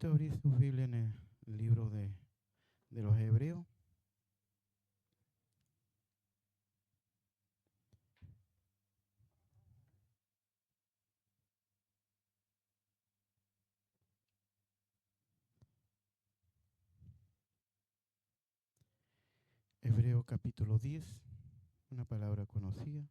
invito a abrir su Biblia en el libro de los Hebreos. Hebreos capítulo 10, una palabra conocida.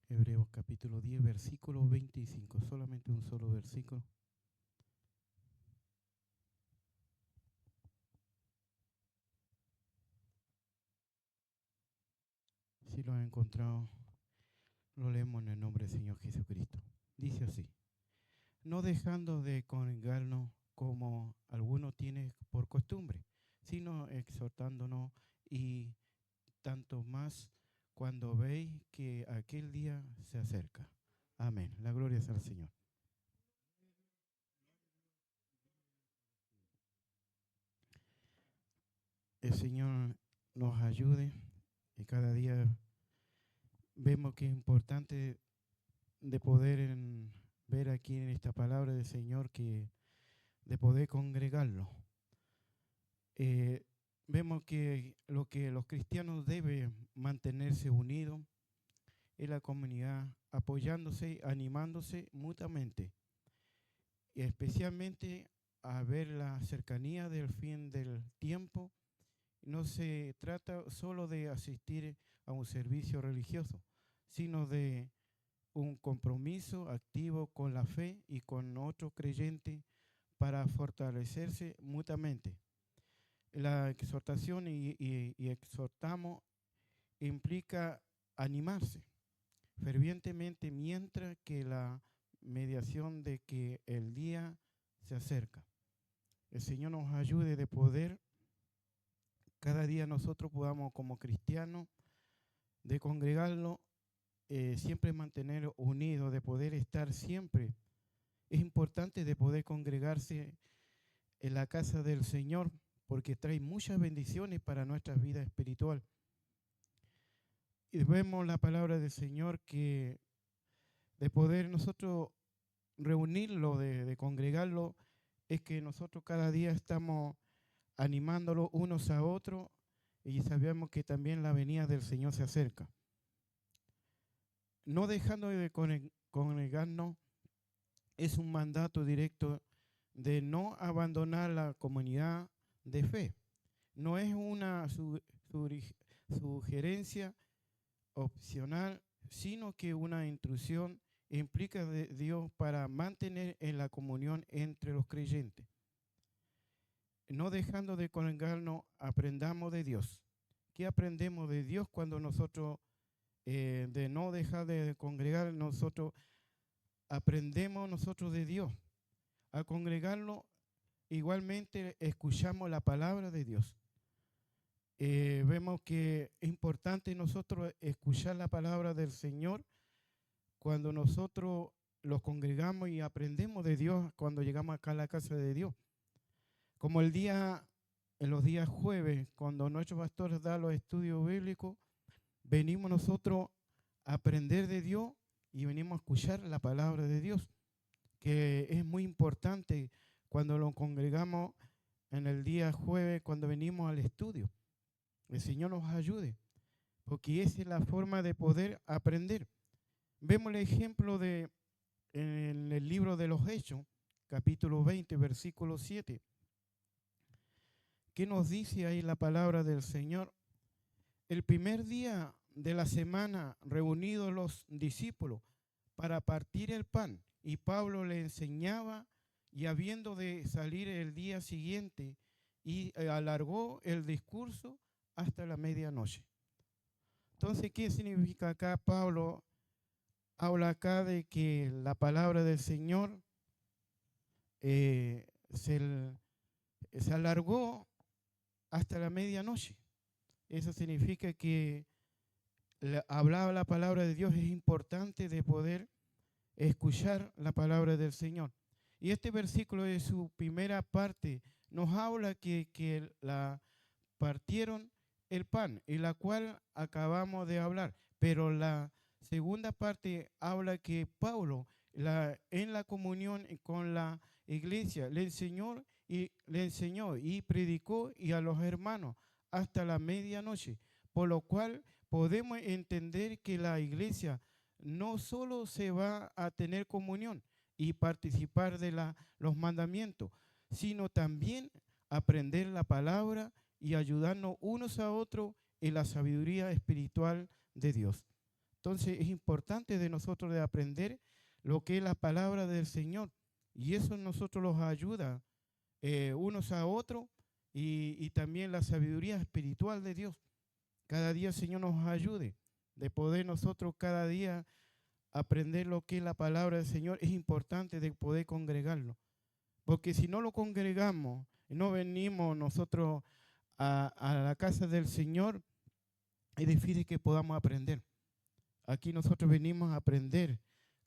Hebreos capítulo 10, versículo 25, solamente un solo versículo. Si lo han encontrado, lo leemos en el nombre del Señor Jesucristo. Dice así: no dejando de congregarnos como alguno tiene por costumbre, sino exhortándonos, y tanto más cuando veis que aquel día se acerca. Amén. La gloria es al Señor. El Señor nos ayude y cada día vemos que es importante de poder ver aquí en esta palabra del Señor, que de poder congregarlo. Vemos que los cristianos deben mantenerse unidos en la comunidad, apoyándose, animándose mutuamente, y especialmente a ver la cercanía del fin del tiempo. No se trata solo de asistir a un servicio religioso, sino de un compromiso activo con la fe y con otro creyente para fortalecerse mutuamente. La exhortación y exhortamos implica animarse fervientemente mientras que la mediación de que el día se acerca. El Señor nos ayude de poder cada día nosotros podamos como cristianos de congregarlo, siempre mantener unidos, de poder estar siempre. Es importante de poder congregarse en la casa del Señor, porque trae muchas bendiciones para nuestra vida espiritual. Y vemos la palabra del Señor que de poder nosotros reunirlo, de congregarlo, es que nosotros cada día estamos animándolo unos a otros, y sabemos que también la venida del Señor se acerca. No dejando de congregarnos es un mandato directo de no abandonar la comunidad de fe. No es una sugerencia opcional, sino que una instrucción implica de Dios para mantener en la comunión entre los creyentes. No dejando de congregarnos, aprendamos de Dios. ¿Qué aprendemos de Dios cuando nosotros, de no dejar de congregar, nosotros aprendemos nosotros de Dios? Al congregarnos, igualmente escuchamos la palabra de Dios. Vemos que es importante nosotros escuchar la palabra del Señor cuando nosotros los congregamos y aprendemos de Dios cuando llegamos acá a la casa de Dios. Como en los días jueves, cuando nuestro pastor da los estudios bíblicos, venimos nosotros a aprender de Dios y venimos a escuchar la palabra de Dios, que es muy importante cuando nos congregamos en el día jueves, cuando venimos al estudio. El Señor nos ayude, porque esa es la forma de poder aprender. Vemos el ejemplo en el libro de los Hechos, capítulo 20, versículo 7. ¿Qué nos dice ahí la palabra del Señor? El primer día de la semana, reunidos los discípulos para partir el pan, y Pablo le enseñaba, y habiendo de salir el día siguiente, y alargó el discurso hasta la medianoche. Entonces, ¿qué significa acá? Pablo habla acá de que la palabra del Señor se alargó hasta la medianoche. Eso significa que hablar la palabra de Dios es importante de poder escuchar la palabra del Señor. Y este versículo de su primera parte nos habla que partieron el pan, en la cual acabamos de hablar. Pero la segunda parte habla que Pablo en la comunión con la iglesia le enseñó y predicó y a los hermanos hasta la medianoche, por lo cual podemos entender que la iglesia no solo se va a tener comunión y participar de los mandamientos, sino también aprender la palabra y ayudarnos unos a otros en la sabiduría espiritual de Dios. Entonces es importante de nosotros de aprender lo que es la palabra del Señor, y eso nosotros los ayuda unos a otros, y también la sabiduría espiritual de Dios. Cada día el Señor nos ayude de poder nosotros cada día aprender lo que es la palabra del Señor. Es importante de poder congregarlo, porque si no lo congregamos, no venimos nosotros a la casa del Señor, es difícil que podamos aprender. Aquí nosotros venimos a aprender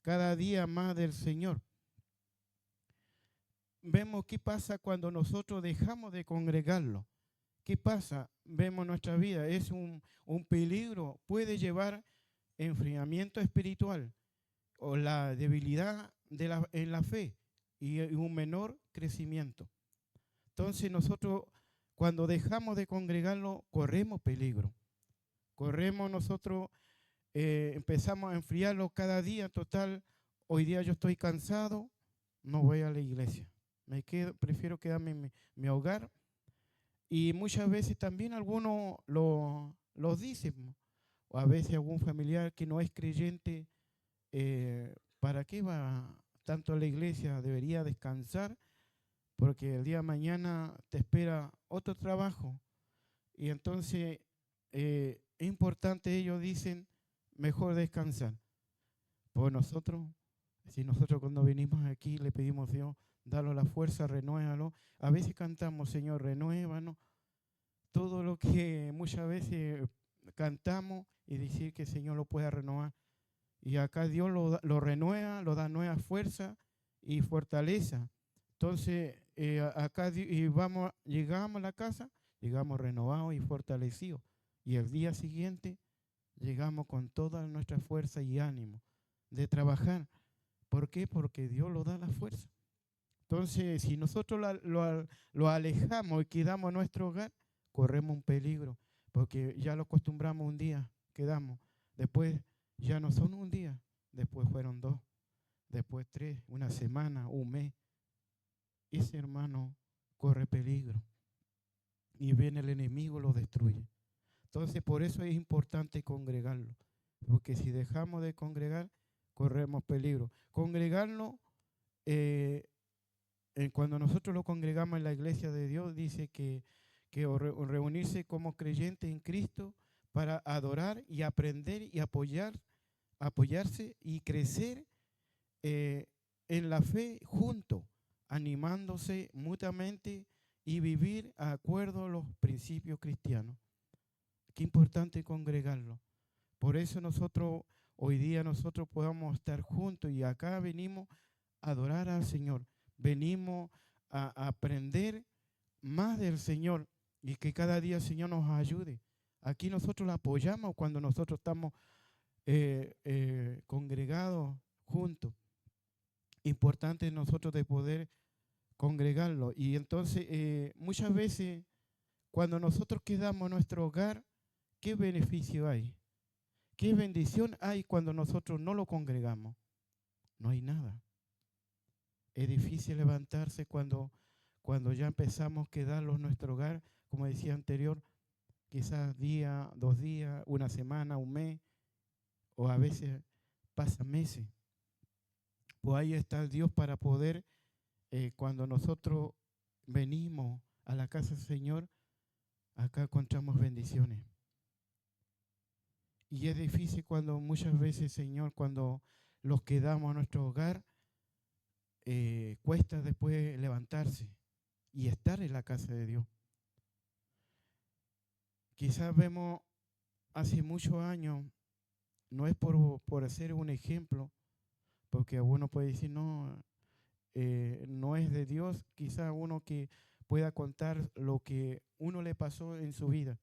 cada día más del Señor. Vemos qué pasa cuando nosotros dejamos de congregarlo. ¿Qué pasa? Vemos nuestra vida, es un peligro, puede llevar enfriamiento espiritual o la debilidad en la fe y un menor crecimiento. Entonces nosotros cuando dejamos de congregarlo corremos peligro. Corremos nosotros, empezamos a enfriarlo cada día. Total, hoy día yo estoy cansado, no voy a la iglesia. Prefiero quedarme en mi hogar. Y muchas veces también algunos lo dicen, o a veces algún familiar que no es creyente, ¿para qué va tanto a la iglesia? Debería descansar, porque el día de mañana te espera otro trabajo. Y entonces es importante, ellos dicen, mejor descansar. Por nosotros, si nosotros cuando venimos aquí le pedimos a Dios, dale la fuerza, renuévalo. A veces cantamos, Señor, renuévanos. Todo lo que muchas veces cantamos y decir que el Señor lo pueda renovar. Y acá Dios lo renueva, lo da nueva fuerza y fortaleza. Entonces, acá llegamos a la casa, llegamos renovados y fortalecidos. Y el día siguiente llegamos con toda nuestra fuerza y ánimo de trabajar. ¿Por qué? Porque Dios lo da la fuerza. Entonces, si nosotros lo alejamos y quedamos en nuestro hogar, corremos un peligro, porque ya lo acostumbramos un día, quedamos. Después ya no son un día, después fueron 2, después 3, una semana, un mes. Ese hermano corre peligro y viene el enemigo, lo destruye. Entonces, por eso es importante congregarlo, porque si dejamos de congregar, corremos peligro. Congregarlo, cuando nosotros lo congregamos en la iglesia de Dios, dice que reunirse como creyentes en Cristo para adorar y aprender y apoyarse y crecer en la fe juntos, animándose mutuamente y vivir de acuerdo a los principios cristianos. Qué importante congregarlo. Por eso hoy día nosotros podamos estar juntos, y acá venimos a adorar al Señor. Venimos a aprender más del Señor, y que cada día el Señor nos ayude. Aquí nosotros la apoyamos cuando nosotros estamos congregados juntos. Importante nosotros de poder congregarlo. Y entonces muchas veces cuando nosotros quedamos en nuestro hogar, ¿qué beneficio hay? ¿Qué bendición hay cuando nosotros no lo congregamos? No hay nada. Es difícil levantarse cuando ya empezamos a quedarlos en nuestro hogar, como decía anterior, quizás día, 2 días, una semana, un mes, o a veces pasan meses. Pues ahí está Dios para poder, cuando nosotros venimos a la casa del Señor, acá encontramos bendiciones. Y es difícil cuando muchas veces, Señor, cuando los quedamos en nuestro hogar, cuesta después levantarse y estar en la casa de Dios. Quizás vemos hace muchos años, no es por hacer un ejemplo, porque uno puede decir, no, no es de Dios. Quizás uno que pueda contar lo que uno le pasó en su vida.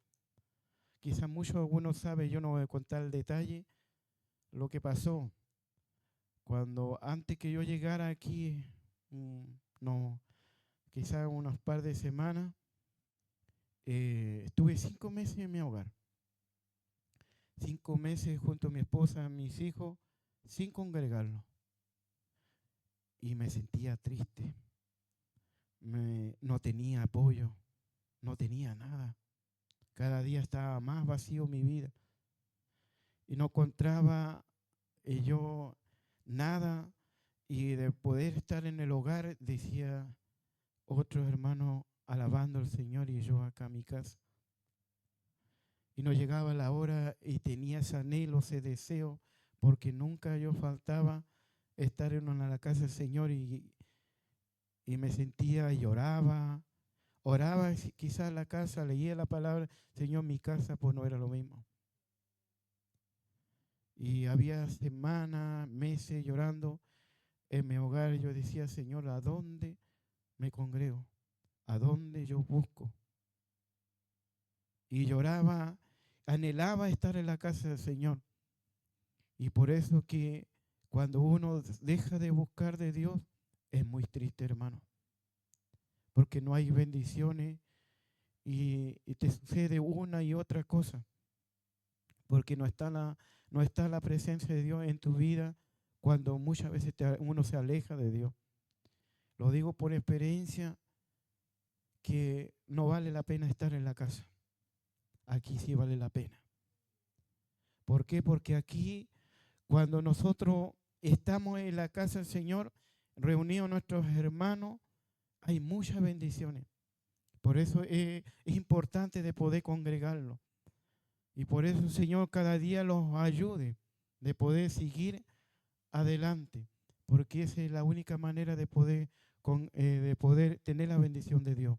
Quizás algunos saben, yo no voy a contar el detalle, lo que pasó. Cuando antes que yo llegara aquí, no, quizás unos par de semanas, estuve 5 meses en mi hogar. 5 meses junto a mi esposa, mis hijos, sin congregarlo. Y me sentía triste. No tenía apoyo, no tenía nada. Cada día estaba más vacío mi vida. Y no encontraba yo nada. Y de poder estar en el hogar, decía otros hermanos alabando al Señor y yo acá en mi casa. Y no llegaba la hora y tenía ese anhelo, ese deseo, porque nunca yo faltaba estar en la casa del Señor y me sentía, lloraba, oraba quizás en la casa, leía la palabra, Señor, mi casa pues no era lo mismo. Y había semanas, meses llorando en mi hogar. Yo decía, Señor, ¿a dónde me congrego? ¿A dónde yo busco? Y lloraba, anhelaba estar en la casa del Señor. Y por eso que cuando uno deja de buscar de Dios, es muy triste, hermano. Porque no hay bendiciones y te sucede una y otra cosa. Porque no está la presencia de Dios en tu vida cuando muchas veces uno se aleja de Dios. Lo digo por experiencia que no vale la pena estar en la casa. Aquí sí vale la pena. ¿Por qué? Porque aquí, cuando nosotros estamos en la casa del Señor, reunidos nuestros hermanos, hay muchas bendiciones. Por eso es importante de poder congregarlo. Y por eso el Señor cada día los ayude de poder seguir adelante. Porque esa es la única manera de poder tener la bendición de Dios.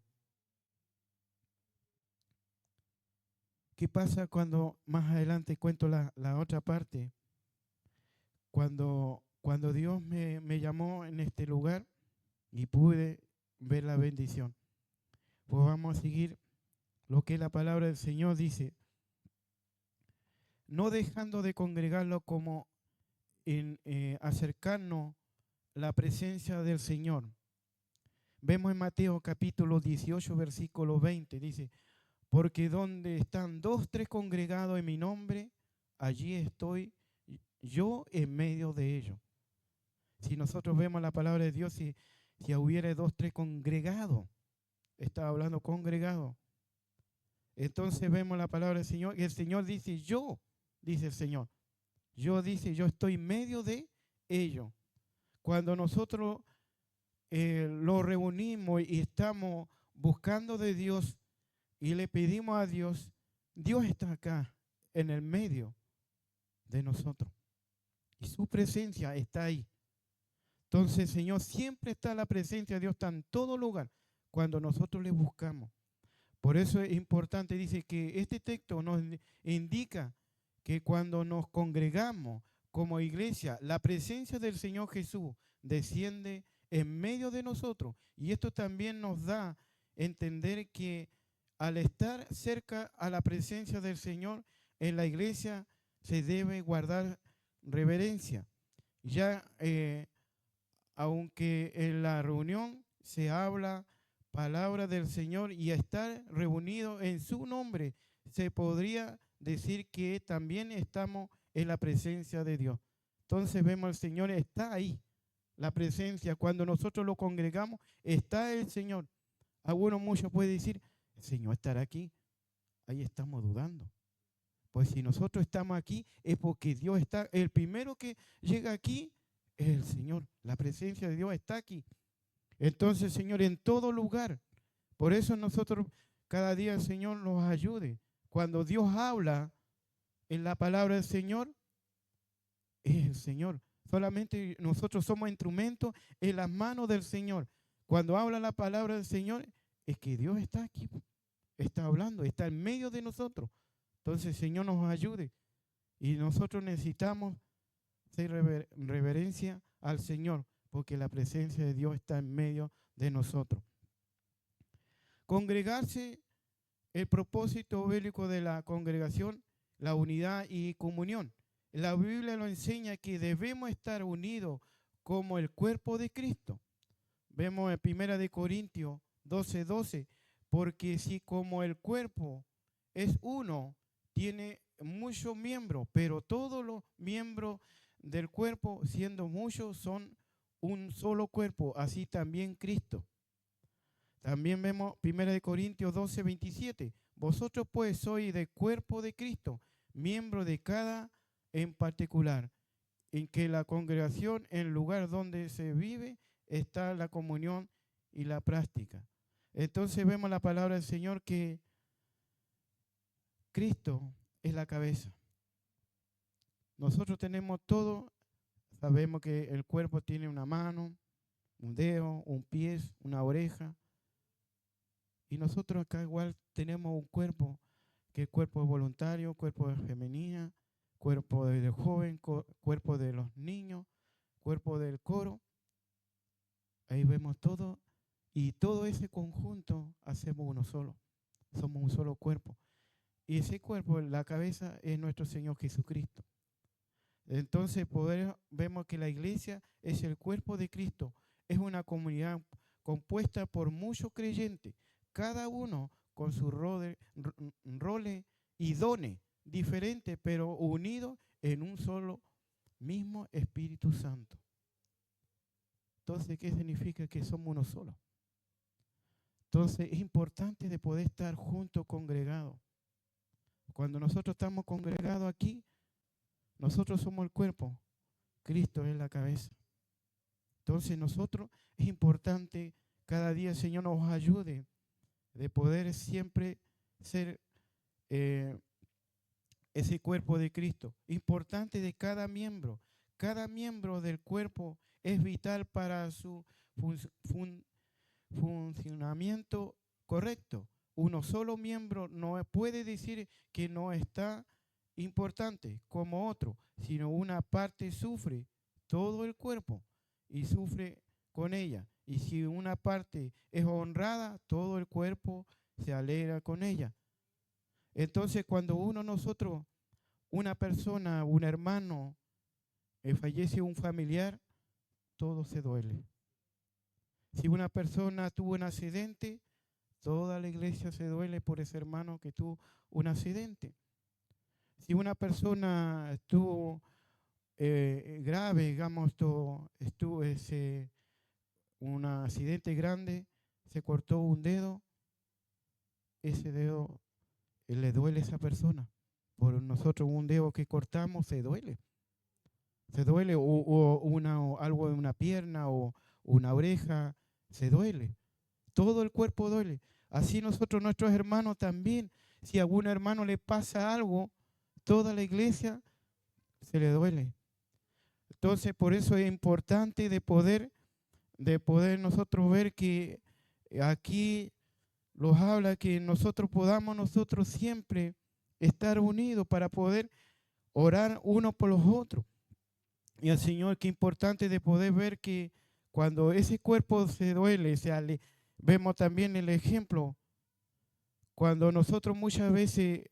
¿Qué pasa cuando más adelante cuento la otra parte? Cuando Dios me llamó en este lugar y pude ver la bendición. Pues vamos a seguir lo que la palabra del Señor dice. No dejando de congregarlo como en acercarnos la presencia del Señor. Vemos en Mateo capítulo 18, versículo 20, dice, porque donde están 2, 3 congregados en mi nombre, allí estoy yo en medio de ellos. Si nosotros vemos la palabra de Dios, si hubiera 2, 3 congregados, está hablando congregado. Entonces vemos la palabra del Señor y el Señor dice, yo, dice el Señor, yo estoy en medio de ellos. Cuando nosotros lo reunimos y estamos buscando de Dios y le pedimos a Dios, Dios está acá en el medio de nosotros y su presencia está ahí. Entonces, Señor, siempre está la presencia de Dios, está en todo lugar cuando nosotros le buscamos. Por eso es importante, dice que este texto nos indica que cuando nos congregamos como iglesia, la presencia del Señor Jesús desciende en medio de nosotros. Y esto también nos da a entender que al estar cerca a la presencia del Señor en la iglesia se debe guardar reverencia. Ya aunque en la reunión se habla palabra del Señor y estar reunido en su nombre, se podría decir que también estamos en la presencia de Dios. Entonces vemos al Señor está ahí, la presencia. Cuando nosotros lo congregamos, está el Señor. Algunos muchos pueden decir, el Señor estará aquí. Ahí estamos dudando. Pues si nosotros estamos aquí es porque Dios está. El primero que llega aquí es el Señor. La presencia de Dios está aquí. Entonces, Señor, en todo lugar. Por eso nosotros cada día el Señor nos ayude. Cuando Dios habla en la palabra del Señor, es el Señor. Solamente nosotros somos instrumentos en las manos del Señor. Cuando habla la palabra del Señor, es que Dios está aquí, está hablando, está en medio de nosotros. Entonces el Señor nos ayude. Y nosotros necesitamos hacer reverencia al Señor, porque la presencia de Dios está en medio de nosotros. Congregarse, el propósito bélico de la congregación, la unidad y comunión. La Biblia nos enseña que debemos estar unidos como el cuerpo de Cristo. Vemos en 1 Corintios 12:12, porque si como el cuerpo es uno, tiene muchos miembros, pero todos los miembros del cuerpo, siendo muchos, son un solo cuerpo, así también Cristo. También vemos 1 Corintios 12:27. Vosotros pues sois del cuerpo de Cristo, miembro de cada en particular, en que la congregación, en el lugar donde se vive, está la comunión y la práctica. Entonces vemos la palabra del Señor que Cristo es la cabeza. Nosotros tenemos todo, sabemos que el cuerpo tiene una mano, un dedo, un pie, una oreja. Y nosotros acá igual tenemos un cuerpo, que es cuerpo voluntario, cuerpo de femenina, cuerpo del joven, cuerpo de los niños, cuerpo del coro. Ahí vemos todo y todo ese conjunto hacemos uno solo. Somos un solo cuerpo. Y ese cuerpo, la cabeza, es nuestro Señor Jesucristo. Entonces vemos que la iglesia es el cuerpo de Cristo. Es una comunidad compuesta por muchos creyentes, cada uno con sus roles y dones diferentes, pero unidos en un solo mismo Espíritu Santo. Entonces, ¿qué significa? Que somos uno solo. Entonces, es importante de poder estar juntos, congregados. Cuando nosotros estamos congregados aquí, nosotros somos el cuerpo, Cristo es la cabeza. Entonces, nosotros es importante cada día el Señor nos ayude de poder siempre ser ese cuerpo de Cristo. Importante de cada miembro. Cada miembro del cuerpo es vital para su funcionamiento correcto. Uno solo miembro no puede decir que no está importante como otro, sino una parte sufre todo el cuerpo y sufre con ella. Y si una parte es honrada, todo el cuerpo se alegra con ella. Entonces, cuando una persona, un hermano, fallece un familiar, todo se duele. Si una persona tuvo un accidente, toda la iglesia se duele por ese hermano que tuvo un accidente. Si una persona estuvo grave, digamos, estuvo un accidente grande, se cortó un dedo, ese dedo le duele a esa persona. Por nosotros un dedo que cortamos se duele. Se duele o algo de una pierna o una oreja, se duele. Todo el cuerpo duele. Así nosotros, nuestros hermanos también, si a algún hermano le pasa algo, toda la iglesia se le duele. Entonces, por eso es importante de poder nosotros ver que aquí los habla que nosotros podamos nosotros siempre estar unidos para poder orar uno por los otros. Y al Señor, qué importante de poder ver que cuando ese cuerpo se duele, vemos también el ejemplo, cuando nosotros muchas veces,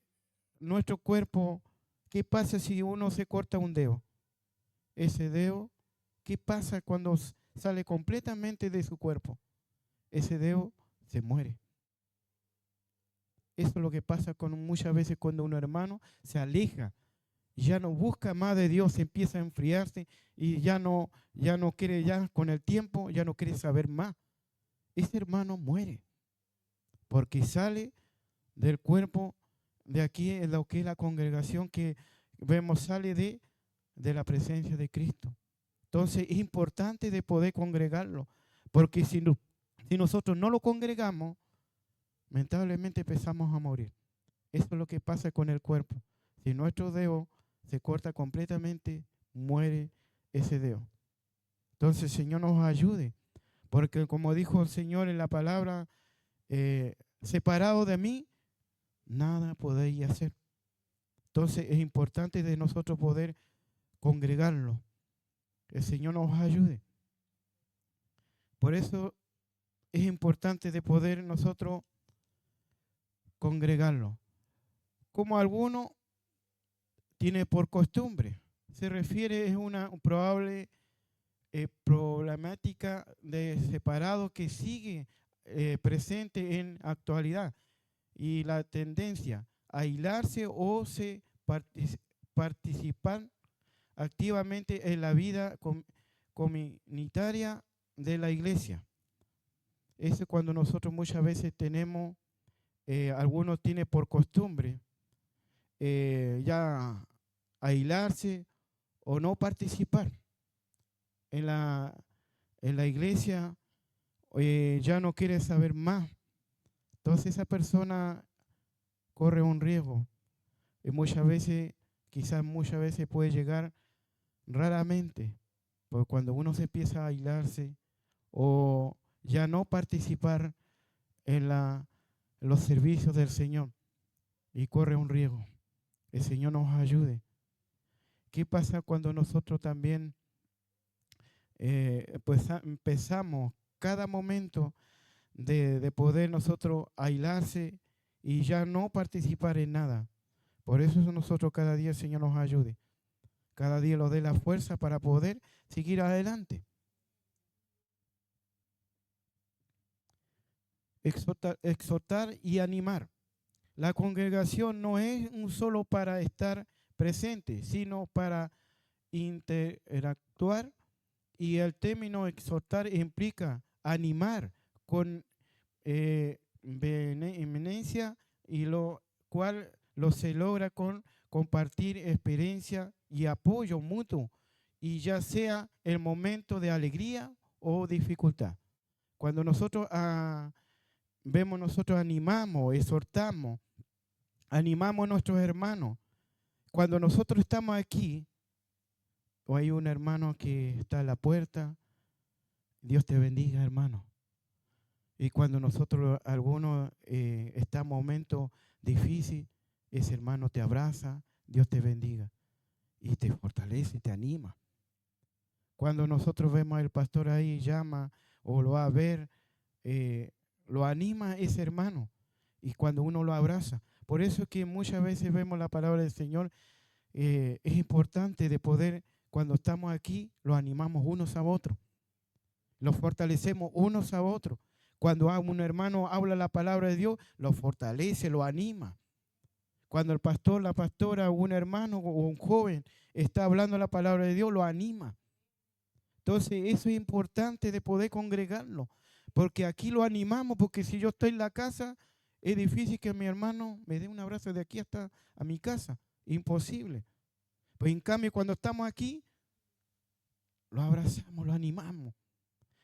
nuestro cuerpo, ¿qué pasa si uno se corta un dedo? Ese dedo, ¿qué pasa cuando sale completamente de su cuerpo? Ese dedo se muere. Eso es lo que pasa muchas veces cuando un hermano se aleja, ya no busca más de Dios, empieza a enfriarse y ya no quiere, ya con el tiempo, ya no quiere saber más. Ese hermano muere porque sale del cuerpo de aquí, en lo que es la congregación que vemos, sale de la presencia de Cristo. Entonces es importante de poder congregarlo, porque si nosotros no lo congregamos, lamentablemente empezamos a morir. Eso es lo que pasa con el cuerpo. Si nuestro dedo se corta completamente, muere ese dedo. Entonces el Señor nos ayude, porque como dijo el Señor en la palabra, separado de mí, nada podéis hacer. Entonces es importante de nosotros poder congregarlo. Que el Señor nos ayude. Por eso es importante de poder nosotros congregarlo. Como alguno tiene por costumbre. Se refiere a una probable problemática de separado que sigue presente en actualidad y la tendencia a aislarse o se participar activamente en la vida comunitaria de la iglesia. Eso es cuando nosotros muchas veces tenemos, algunos tienen por costumbre ya aislarse o no participar en la iglesia, ya no quiere saber más. Entonces esa persona corre un riesgo y quizás muchas veces puede llegar raramente, porque cuando uno se empieza a aislarse o ya no participar en los servicios del Señor y corre un riesgo. El Señor nos ayude. ¿Qué pasa cuando nosotros también pues empezamos cada momento de poder nosotros aislarse y ya no participar en nada? Por eso nosotros cada día el Señor nos ayude. Cada día nos dé la fuerza para poder seguir adelante. Exhortar y animar. La congregación no es un solo para estar presente, sino para interactuar, y el término exhortar implica animar con vehemencia, y lo cual se logra con compartir experiencia y apoyo mutuo, y ya sea el momento de alegría o dificultad. Cuando nosotros nosotros animamos, exhortamos, animamos a nuestros hermanos. Cuando nosotros estamos aquí, o hay un hermano que está a la puerta, Dios te bendiga, hermano. Y cuando nosotros, algunos, está en momento difícil, ese hermano te abraza, Dios te bendiga. Y te fortalece, te anima. Cuando nosotros vemos al pastor ahí, llama o lo va a ver, lo anima ese hermano. Y cuando uno lo abraza. Por eso es que muchas veces vemos la palabra del Señor. Es importante de poder, cuando estamos aquí, lo animamos unos a otros. Los fortalecemos unos a otros. Cuando un hermano habla la palabra de Dios, lo fortalece, lo anima. Cuando el pastor, la pastora, un hermano o un joven está hablando la palabra de Dios, lo anima. Entonces, eso es importante de poder congregarlo, porque aquí lo animamos, porque si yo estoy en la casa, es difícil que mi hermano me dé un abrazo de aquí hasta a mi casa. Imposible. Pues en cambio, cuando estamos aquí, lo abrazamos, lo animamos.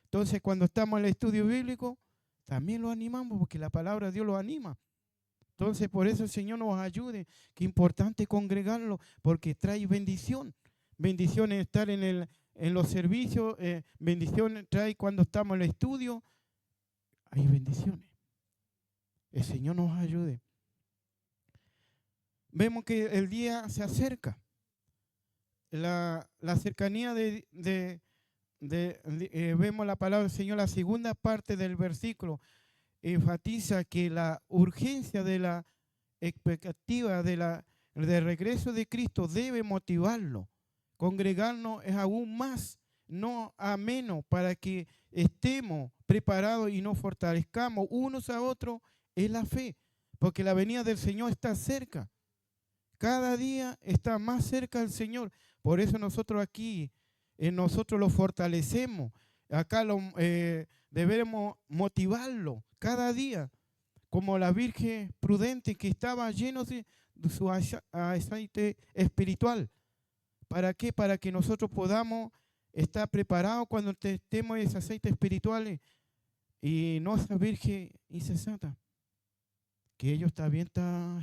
Entonces, cuando estamos en el estudio bíblico, también lo animamos, porque la palabra de Dios lo anima. Entonces, por eso el Señor nos ayude. Qué importante congregarlo, porque trae bendición. Bendición es estar en los servicios, bendición trae cuando estamos en el estudio. Hay bendiciones. El Señor nos ayude. Vemos que el día se acerca. La cercanía vemos la palabra del Señor, la segunda parte del versículo enfatiza que la urgencia de la expectativa del regreso de Cristo debe motivarlo. Congregarnos es aún más, no a menos, para que estemos preparados y nos fortalezcamos unos a otros en la fe, porque la venida del Señor está cerca. Cada día está más cerca el Señor. Por eso nosotros aquí, nosotros lo fortalecemos. Acá debemos motivarlo cada día, como la Virgen prudente que estaba lleno de su aceite espiritual. ¿Para qué? Para que nosotros podamos estar preparados cuando testemos ese aceite espiritual, y no esa Virgen insensata, que ellos también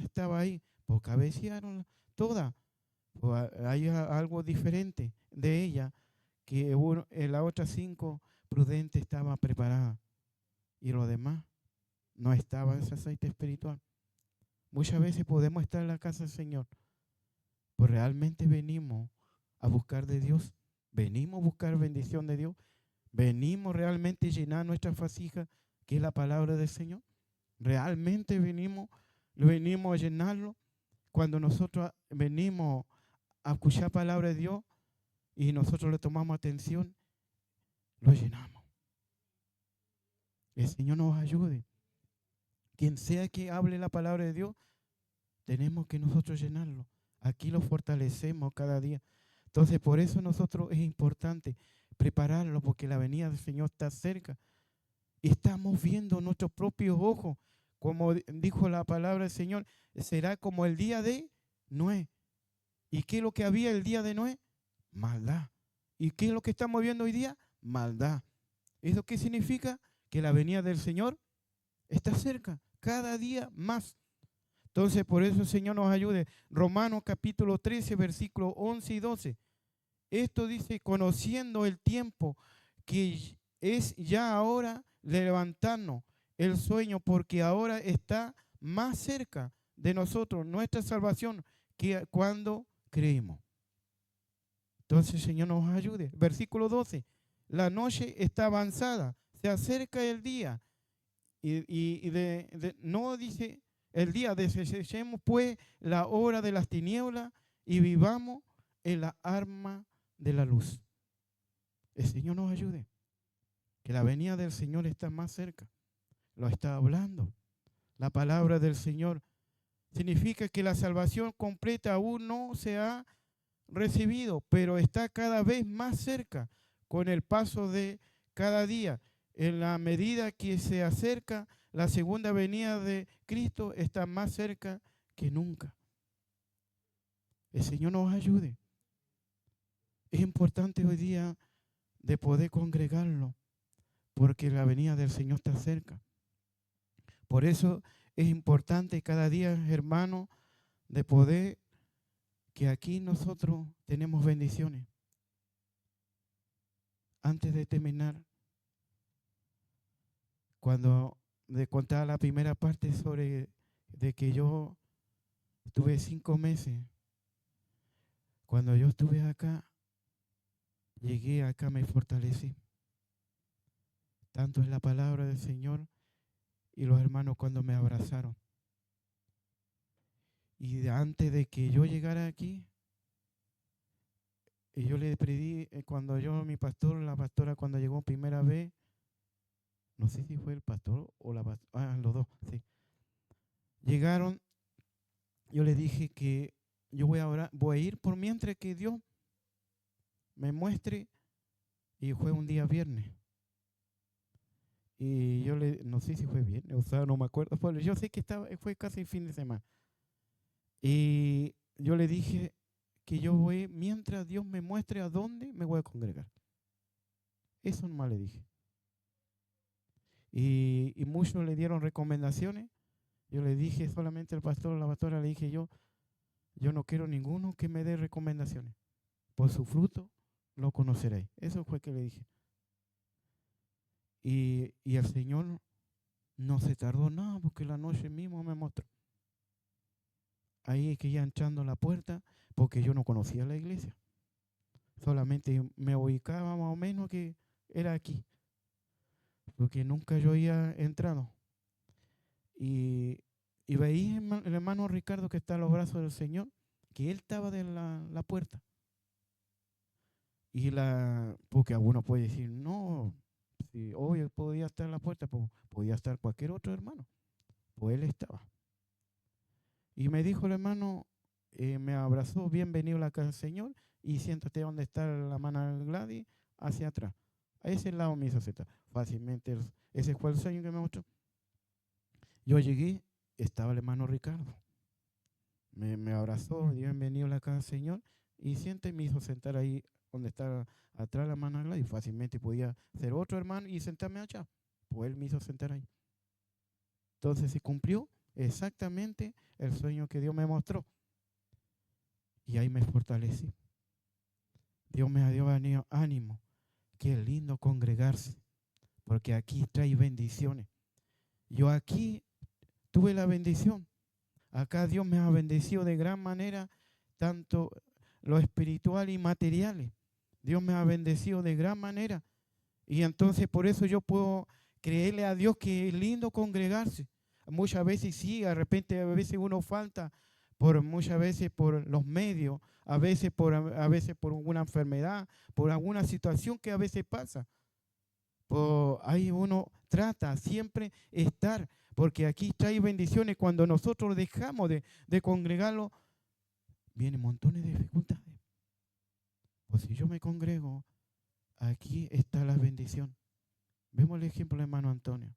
estaba ahí, pues cabecearon toda. Pues hay algo diferente de ella, que en las otras 5 prudentes estaban preparadas y los demás no estaba ese aceite espiritual. Muchas veces podemos estar en la casa del Señor, pues realmente venimos a buscar de Dios, venimos a buscar bendición de Dios, venimos realmente a llenar nuestra vasija, que es la palabra del Señor. Realmente venimos venimos a llenarlo. Cuando nosotros venimos a escuchar palabra de Dios y nosotros le tomamos atención, lo llenamos. El Señor nos ayude. Quien sea que hable la palabra de Dios, tenemos que nosotros llenarlo. Aquí lo fortalecemos cada día. Entonces, por eso nosotros es importante prepararlo, porque la venida del Señor está cerca. Y estamos viendo nuestros propios ojos, como dijo la palabra del Señor, será como el día de Noé. ¿Y qué es lo que había el día de Noé? Maldad. ¿Y qué es lo que estamos viendo hoy día? Maldad. ¿Eso qué significa? Que la venida del Señor está cerca, cada día más. Entonces, por eso el Señor nos ayude. Romanos capítulo 13, versículos 11 y 12. Esto dice, conociendo el tiempo que es ya ahora levantarnos el sueño, porque ahora está más cerca de nosotros nuestra salvación que cuando creímos. Entonces el Señor nos ayude. Versículo 12. La noche está avanzada, se acerca el día. No dice el día, desechemos pues la hora de las tinieblas y vivamos en la arma de la luz. El Señor nos ayude. Que la venida del Señor está más cerca. Lo está hablando. La palabra del Señor significa que la salvación completa aún no se ha recibido, pero está cada vez más cerca con el paso de cada día. En la medida que se acerca la segunda venida de Cristo, está más cerca que nunca. El Señor nos ayude. Es importante hoy día de poder congregarlo, porque la venida del Señor está cerca. Por eso es importante cada día, hermano, de poder que aquí nosotros tenemos bendiciones. Antes de terminar, cuando le contaba la primera parte sobre de que yo estuve 5 meses, cuando yo estuve acá, llegué acá, me fortalecí. Tanto es la palabra del Señor y los hermanos cuando me abrazaron. Y antes de que yo llegara aquí, y yo le pedí, cuando mi pastor, la pastora, cuando llegó primera vez, no sé si fue el pastor o la pastora, los dos, sí. Llegaron, yo le dije que yo voy a orar, voy a ir por mientras que Dios me muestre, y fue un día viernes. Y yo no sé si fue viernes, o sea, no me acuerdo, yo sé que fue casi fin de semana. Y yo le dije que yo voy, mientras Dios me muestre a dónde me voy a congregar. Eso nomás le dije. Y muchos le dieron recomendaciones. Yo le dije solamente al pastor, a la pastora, le dije yo no quiero ninguno que me dé recomendaciones. Por su fruto lo conoceréis. Eso fue que le dije. Y el Señor no se tardó nada, porque la noche mismo me mostró. Ahí es que ya entrando a la puerta, porque yo no conocía la iglesia. Solamente me ubicaba más o menos que era aquí, porque nunca yo había entrado. Y veía el hermano Ricardo que está a los brazos del Señor, que él estaba de la puerta. Porque alguno puede decir, no, si hoy podía estar en la puerta, pues podía estar cualquier otro hermano. Pues él estaba. Y me dijo el hermano, me abrazó, bienvenido a la casa del Señor, y siéntate donde está la hermana Gladys, hacia atrás. A ese lado me hizo sentar. Fácilmente, ese fue el sueño que me mostró. Yo llegué, estaba el hermano Ricardo. Me abrazó, bienvenido a la casa del Señor, y me hizo sentar ahí donde está atrás la hermana Gladys. Fácilmente podía ser otro hermano y sentarme allá. Pues él me hizo sentar ahí. Entonces se cumplió exactamente el sueño que Dios me mostró. Y ahí me fortalecí. Dios me dio ánimo. Qué lindo congregarse, porque aquí trae bendiciones. Yo aquí tuve la bendición. Acá Dios me ha bendecido de gran manera, tanto lo espiritual y materiales. Dios me ha bendecido de gran manera. Y entonces por eso yo puedo creerle a Dios que es lindo congregarse. muchas veces sí, de repente a veces uno falta muchas veces por los medios, a veces por alguna enfermedad, por alguna situación que a veces pasa. Ahí uno trata siempre estar, porque aquí trae bendiciones. Cuando nosotros dejamos de congregarlo, vienen montones de dificultades. Pues si yo me congrego, aquí está la bendición. Vemos el ejemplo del hermano Antonio.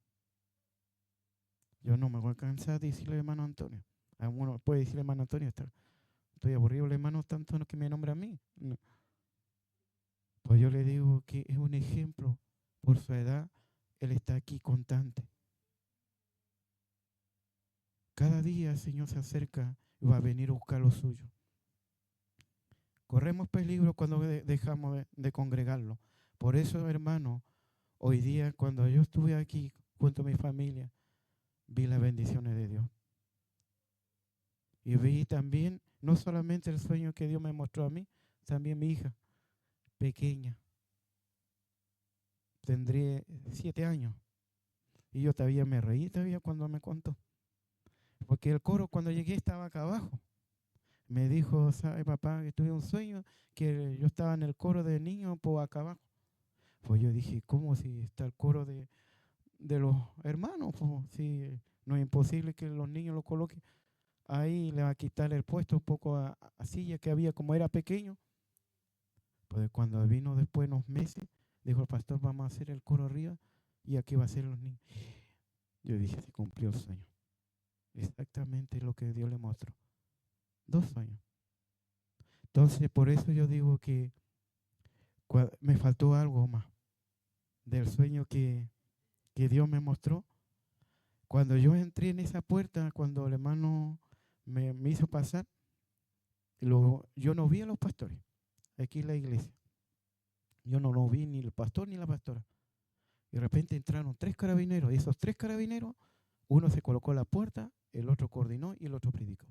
Yo no me voy a cansar de decirle hermano Antonio. Uno puede decirle hermano Antonio, estoy aburrido el hermano tanto que me nombra a mí. No. Pues yo le digo que es un ejemplo. Por su edad, él está aquí constante. Cada día el Señor se acerca y va a venir a buscar lo suyo. Corremos peligro cuando dejamos de congregarlo. Por eso, hermano, hoy día cuando yo estuve aquí junto a mi familia, vi las bendiciones de Dios. Y vi también, no solamente el sueño que Dios me mostró a mí, también mi hija, pequeña. Tendría 7 años. Y yo todavía me reí cuando me contó. Porque el coro cuando llegué estaba acá abajo. Me dijo, ¿sabe papá? Que tuve un sueño que yo estaba en el coro de niños por acá abajo. Pues yo dije, ¿cómo si está el coro de los hermanos? Pues si no es imposible que los niños lo coloquen. Ahí le va a quitar el puesto un poco a silla que había como era pequeño. Pues cuando vino después de unos meses, dijo el pastor, vamos a hacer el coro arriba y aquí va a ser los niños. Yo dije, se cumplió el sueño. Exactamente lo que Dios le mostró. 2 sueños. Entonces, por eso yo digo que me faltó algo más del sueño que Dios me mostró. Cuando yo entré en esa puerta, cuando el hermano me hizo pasar, yo no vi a los pastores aquí en la iglesia. Yo no lo vi ni el pastor ni la pastora. Y de repente entraron 3 carabineros. Y esos 3 carabineros, uno se colocó a la puerta, el otro coordinó y el otro predicó.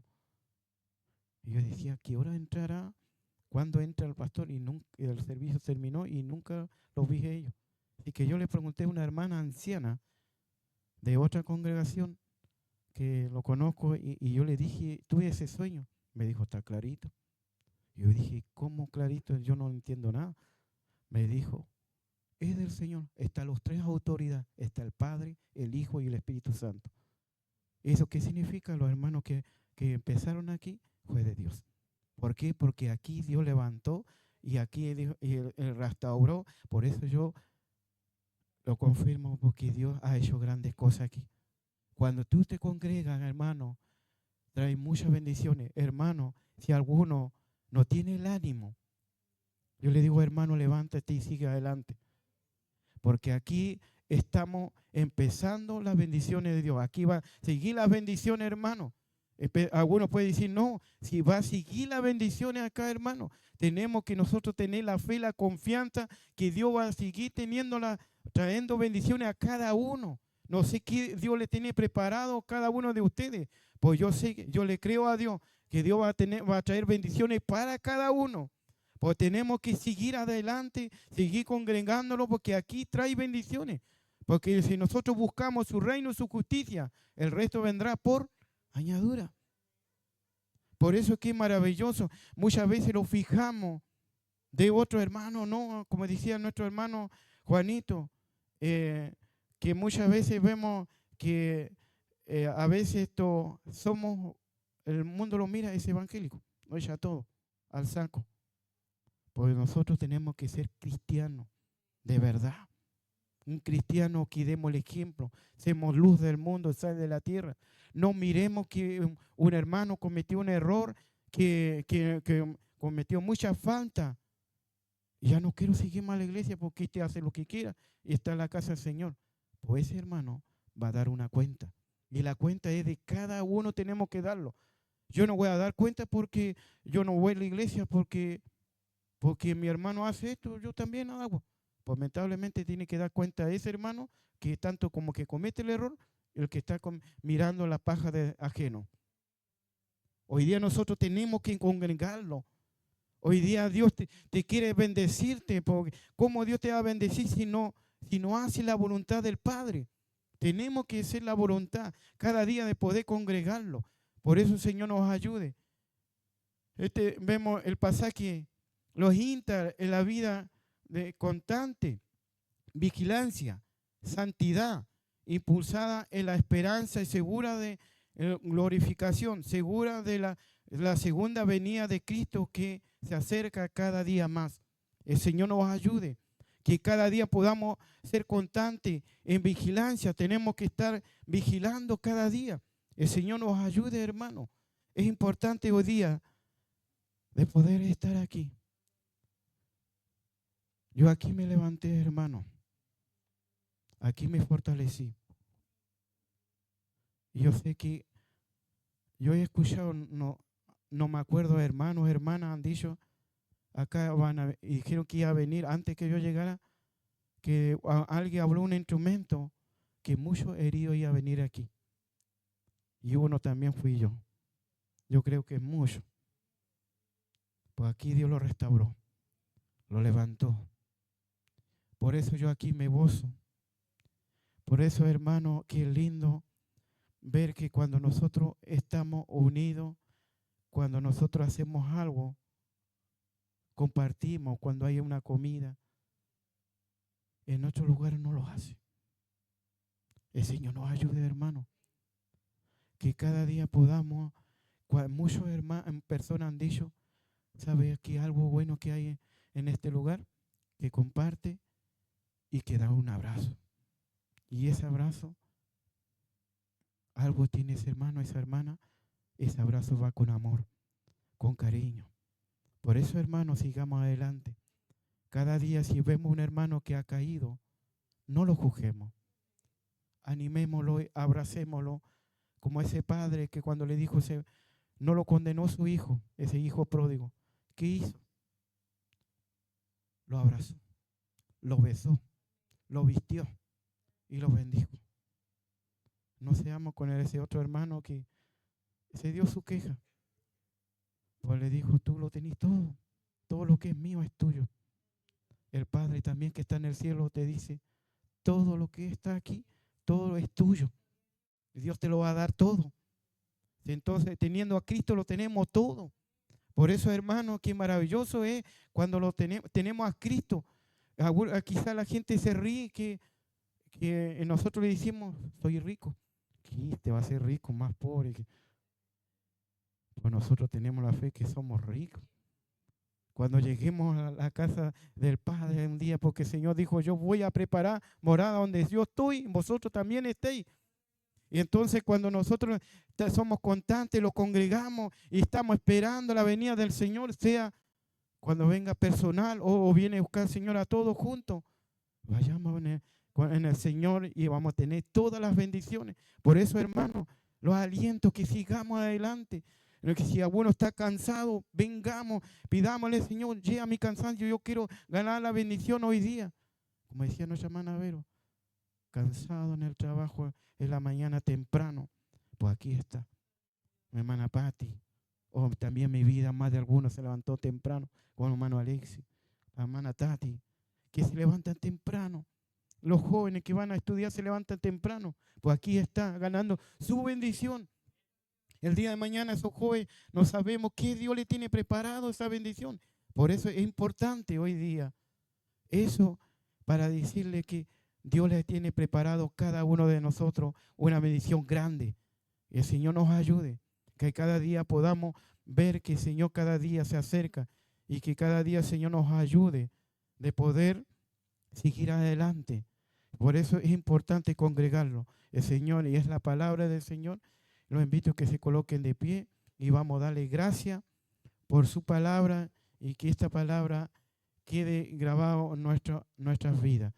Y yo decía, ¿qué hora entrará? ¿Cuándo entra el pastor? Y nunca, el servicio terminó y nunca los vi a ellos. Y que yo le pregunté a una hermana anciana de otra congregación que lo conozco y yo le dije, tuve ese sueño. Me dijo, está clarito. Y yo dije, ¿cómo clarito? Yo no entiendo nada. Me dijo, es del Señor. Están los 3 autoridades. Está el Padre, el Hijo y el Espíritu Santo. ¿Eso qué significa? Los hermanos que empezaron aquí fue de Dios. ¿Por qué? Porque aquí Dios levantó y aquí él restauró. Por eso yo lo confirmo, porque Dios ha hecho grandes cosas aquí. Cuando tú te congregas, hermano, trae muchas bendiciones. Hermano, si alguno no tiene el ánimo, yo le digo, hermano, levántate y sigue adelante. Porque aquí estamos empezando las bendiciones de Dios. Aquí va a seguir las bendiciones, hermano. Algunos pueden decir, no, si va a seguir las bendiciones acá, hermano, tenemos que nosotros tener la fe, la confianza que Dios va a seguir trayendo bendiciones a cada uno. No sé qué Dios le tiene preparado a cada uno de ustedes. Pues yo sé, yo le creo a Dios que Dios va a traer bendiciones para cada uno. Pues tenemos que seguir adelante, seguir congregándolo, porque aquí trae bendiciones. Porque si nosotros buscamos su reino y su justicia, el resto vendrá por añadidura. Por eso es que es maravilloso. Muchas veces lo fijamos de otro hermano, no, como decía nuestro hermano Juanito, que muchas veces vemos que a veces el mundo lo mira, es evangélico, lo echa todo al saco. Porque nosotros tenemos que ser cristianos, de verdad. Un cristiano que demos el ejemplo, seamos luz del mundo, sal de la tierra. No miremos que un hermano cometió un error, que cometió mucha falta. Ya no quiero seguir más a la iglesia porque este hace lo que quiera y está en la casa del Señor. Pues ese hermano va a dar una cuenta. Y la cuenta es de cada uno, tenemos que darlo. Yo no voy a dar cuenta porque yo no voy a la iglesia porque mi hermano hace esto, yo también hago. Pues lamentablemente tiene que dar cuenta a ese hermano que tanto como que comete el error, el que está mirando la paja de ajeno. Hoy día nosotros tenemos que congregarlo. Hoy día Dios te quiere bendecirte, porque ¿cómo Dios te va a bendecir si no hace la voluntad del Padre? Tenemos que hacer la voluntad cada día de poder congregarlo. Por eso el Señor nos ayude. Vemos el pasaje, los insta en la vida de constante vigilancia, santidad, impulsada en la esperanza y segura de glorificación, segura de la segunda venida de Cristo que se acerca cada día más. El Señor nos ayude, que cada día podamos ser constantes en vigilancia. Tenemos que estar vigilando cada día. El Señor nos ayude, hermano. Es importante hoy día de poder estar aquí. Yo aquí me levanté, hermano. Aquí me fortalecí. Y yo sé que yo he escuchado, no me acuerdo, hermanos, hermanas han dicho, acá y dijeron que iba a venir antes que yo llegara, que alguien habló un instrumento, que muchos heridos iban a venir aquí. Y uno también fui yo. Yo creo que es mucho. Pues aquí Dios lo restauró, lo levantó. Por eso yo aquí me gozo. Por eso, hermano, qué lindo ver que cuando nosotros estamos unidos, cuando nosotros hacemos algo, compartimos, cuando hay una comida, en otros lugares no lo hace. El Señor nos ayude, hermano, que cada día podamos, muchos personas han dicho, ¿sabe que algo bueno que hay en este lugar? Que comparte y que da un abrazo. Y ese abrazo, algo tiene ese hermano, esa hermana, ese abrazo va con amor, con cariño. Por eso, hermano, sigamos adelante. Cada día si vemos un hermano que ha caído, no lo juzguemos. Animémoslo, abracémoslo, como ese padre que cuando le dijo, no lo condenó su hijo, ese hijo pródigo. ¿Qué hizo? Lo abrazó, lo besó, lo vistió y lo bendijo. No seamos con ese otro hermano que se dio su queja. Pues le dijo, tú lo tenés todo, todo lo que es mío es tuyo. El Padre también que está en el cielo te dice, todo lo que está aquí, todo es tuyo. Dios te lo va a dar todo. Entonces, teniendo a Cristo lo tenemos todo. Por eso, hermano, qué maravilloso es cuando lo tenemos a Cristo. Quizá la gente se ríe que nosotros le decimos, soy rico. ¿Qué te va a ser rico, más pobre? Pues nosotros tenemos la fe que somos ricos. Cuando lleguemos a la casa del Padre un día, porque el Señor dijo, yo voy a preparar morada donde yo estoy, vosotros también estéis. Y entonces cuando nosotros somos constantes, lo congregamos y estamos esperando la venida del Señor, sea cuando venga personal o viene a buscar al Señor a todos juntos, vayamos en el Señor y vamos a tener todas las bendiciones. Por eso, hermano, los aliento que sigamos adelante. Que si alguno está cansado, vengamos, pidámosle, Señor, llega mi cansancio, yo quiero ganar la bendición hoy día. Como decía nuestra hermana Vero, cansado en el trabajo en la mañana temprano, pues aquí está mi hermana Patti, o también mi vida, más de algunos se levantó temprano, con el hermano Alexis, la hermana Tati, que se levantan temprano. Los jóvenes que van a estudiar se levantan temprano, pues aquí está ganando su bendición. El día de mañana esos jóvenes no sabemos qué Dios le tiene preparado esa bendición. Por eso es importante hoy día eso, para decirle que Dios le tiene preparado a cada uno de nosotros una bendición grande. Y el Señor nos ayude, que cada día podamos ver que el Señor cada día se acerca y que cada día el Señor nos ayude de poder seguir adelante. Por eso es importante congregarlo. El Señor, y es la palabra del Señor, los invito a que se coloquen de pie y vamos a darle gracias por su palabra y que esta palabra quede grabada en nuestras vidas.